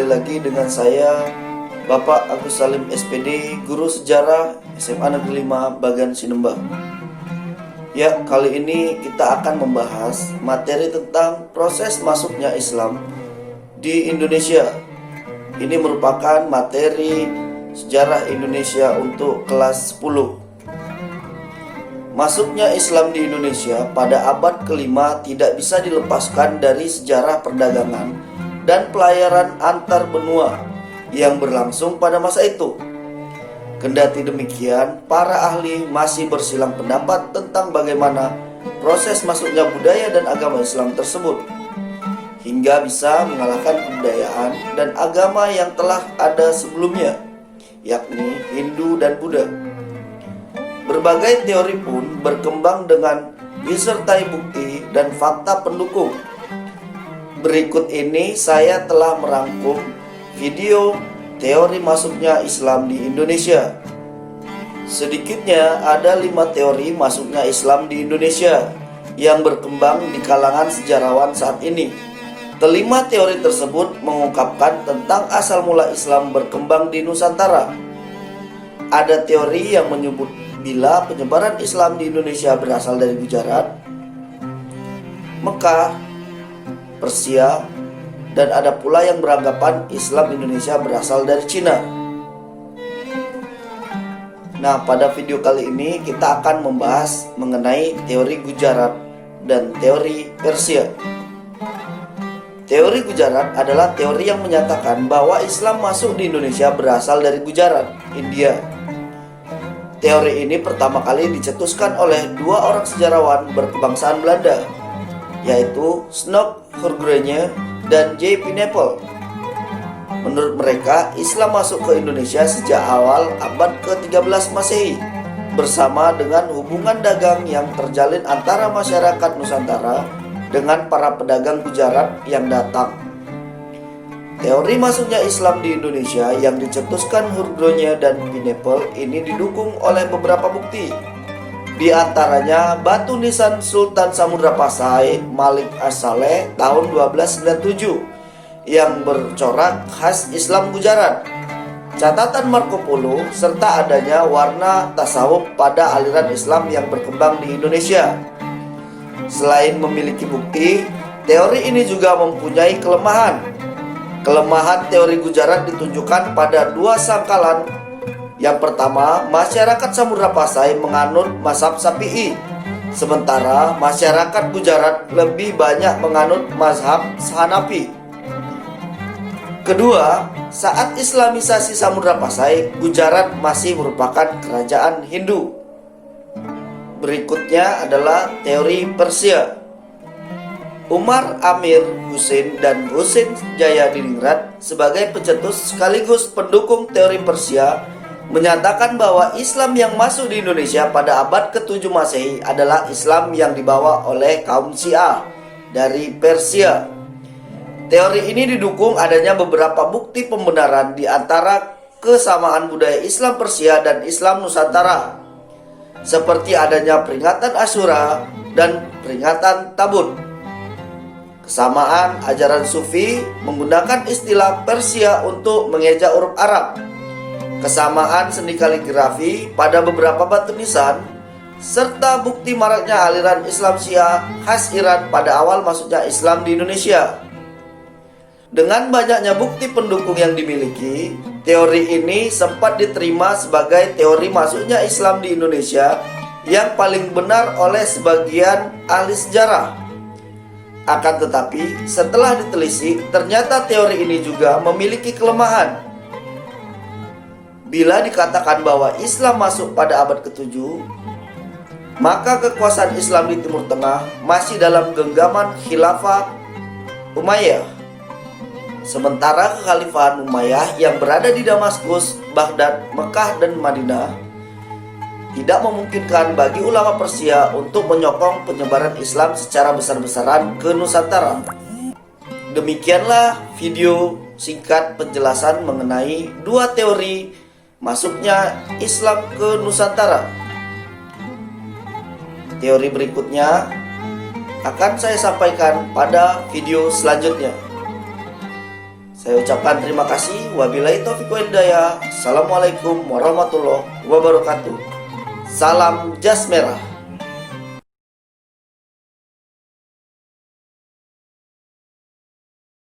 lagi dengan saya, Bapak Agus Salim SPD, Guru Sejarah SMA Negeri 5 Bagan Sinumba. Ya, kali ini kita akan membahas materi tentang proses masuknya Islam di Indonesia. Ini merupakan materi sejarah Indonesia untuk kelas 10. Masuknya Islam di Indonesia pada abad ke-5 tidak bisa dilepaskan dari sejarah perdagangan dan pelayaran antar benua yang berlangsung pada masa itu. Kendati demikian, para ahli masih bersilang pendapat tentang bagaimana proses masuknya budaya dan agama Islam tersebut, hingga bisa mengalahkan kebudayaan dan agama yang telah ada sebelumnya, yakni Hindu dan Buddha. Berbagai teori pun berkembang dengan disertai bukti dan fakta pendukung. Berikut ini saya telah merangkum video teori masuknya Islam di Indonesia. Sedikitnya ada 5 teori masuknya Islam di Indonesia yang berkembang di kalangan sejarawan saat ini. Kelima teori tersebut mengungkapkan tentang asal mula Islam berkembang di Nusantara. Ada teori yang menyebut bila penyebaran Islam di Indonesia berasal dari Gujarat, Mekah, Persia, dan ada pula yang beranggapan Islam Indonesia berasal dari Cina. Nah, pada video kali ini kita akan membahas mengenai teori Gujarat dan teori Persia. Teori Gujarat adalah teori yang menyatakan bahwa Islam masuk di Indonesia berasal dari Gujarat, India. Teori ini pertama kali dicetuskan oleh 2 orang sejarawan berkebangsaan Belanda, yaitu Snok Hurgronje dan J. Pineapple. Menurut mereka, Islam masuk ke Indonesia sejak awal abad ke-13 Masehi bersama dengan hubungan dagang yang terjalin antara masyarakat Nusantara dengan para pedagang Gujarat yang datang. Teori masuknya Islam di Indonesia yang dicetuskan Hurgronje dan Pineapple ini didukung oleh beberapa bukti. Di antaranya batu nisan Sultan Samudra Pasai Malik As-Saleh tahun 1297 yang bercorak khas Islam Gujarat, catatan Marco Polo, serta adanya warna tasawuf pada aliran Islam yang berkembang di Indonesia. Selain memiliki bukti, teori ini juga mempunyai kelemahan. Kelemahan teori Gujarat ditunjukkan pada 2 sangkalan. Yang pertama, masyarakat Samudra Pasai menganut mazhab Syafi'i, sementara masyarakat Gujarat lebih banyak menganut mazhab Hanafi. Kedua, saat Islamisasi Samudra Pasai, Gujarat masih merupakan kerajaan Hindu. Berikutnya adalah teori Persia. Umar Amir Husain dan Husain Jayadiningrat sebagai pencetus sekaligus pendukung teori Persia menyatakan bahwa Islam yang masuk di Indonesia pada abad ke-7 Masehi adalah Islam yang dibawa oleh kaum Syiah dari Persia. Teori ini didukung adanya beberapa bukti pembenaran di antara kesamaan budaya Islam Persia dan Islam Nusantara, seperti adanya peringatan Asyura dan peringatan Tabut. Kesamaan ajaran Sufi menggunakan istilah Persia untuk mengeja huruf Arab. Kesamaan seni kaligrafi pada beberapa batu nisan, serta bukti maraknya aliran Islam Syiah khas Iran pada awal masuknya Islam di Indonesia. Dengan banyaknya bukti pendukung yang dimiliki, teori ini sempat diterima sebagai teori masuknya Islam di Indonesia yang paling benar oleh sebagian ahli sejarah. Akan tetapi, setelah ditelisik, ternyata teori ini juga memiliki kelemahan. Bila dikatakan bahwa Islam masuk pada abad ke-7, maka kekuasaan Islam di Timur Tengah masih dalam genggaman Khilafah Umayyah. Sementara kekhalifahan Umayyah yang berada di Damaskus, Baghdad, Mekah, dan Madinah tidak memungkinkan bagi ulama Persia untuk menyokong penyebaran Islam secara besar-besaran ke Nusantara. Demikianlah video singkat penjelasan mengenai 2 teori masuknya Islam ke Nusantara. Teori berikutnya akan saya sampaikan pada video selanjutnya. Saya ucapkan terima kasih. Wabillahi taufiq wal hidayah. Assalamualaikum warahmatullahi wabarakatuh. Salam jas merah.